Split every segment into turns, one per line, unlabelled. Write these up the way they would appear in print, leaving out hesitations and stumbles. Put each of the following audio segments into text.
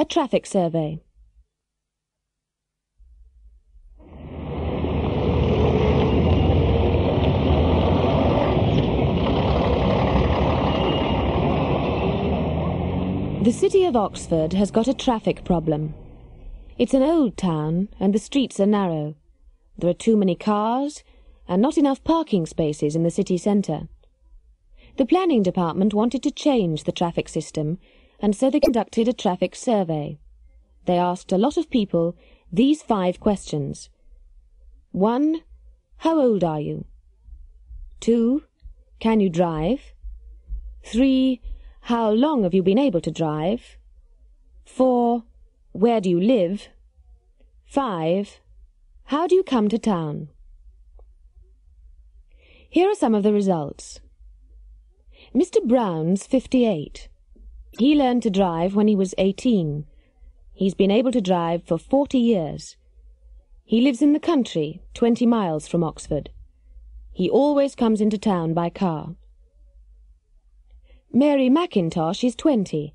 A traffic survey. The city of Oxford has got a traffic problem. It's an old town and the streets are narrow. There are too many cars and not enough parking spaces in the city centre. The planning department wanted to change the traffic system, and so they conducted a traffic survey. They asked a lot of people these 5 questions. 1. How old are you? 2. Can you drive? 3. How long have you been able to drive? 4. Where do you live? 5. How do you come to town? Here are some of the results. Mr. Brown's 58. He learned to drive when he was 18. He's been able to drive for 40 years. He lives in the country, 20 miles from Oxford. He always comes into town by car. Mary McIntosh is 20.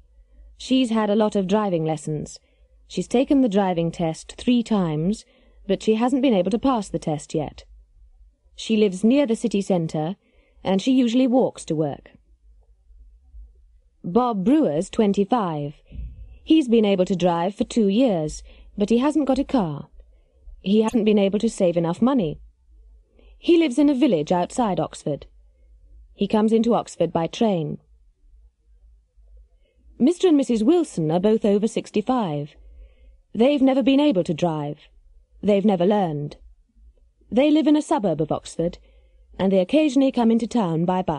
She's had a lot of driving lessons. She's taken the driving test 3 times, but she hasn't been able to pass the test yet. She lives near the city centre, and she usually walks to work. Bob Brewer's 25. He's been able to drive for 2 years, but he hasn't got a car. He hasn't been able to save enough money. He lives in a village outside Oxford. He comes into Oxford by train. Mr. and Mrs. Wilson are both over 65. They've never been able to drive. They've never learned. They live in a suburb of Oxford, and they occasionally come into town by bus.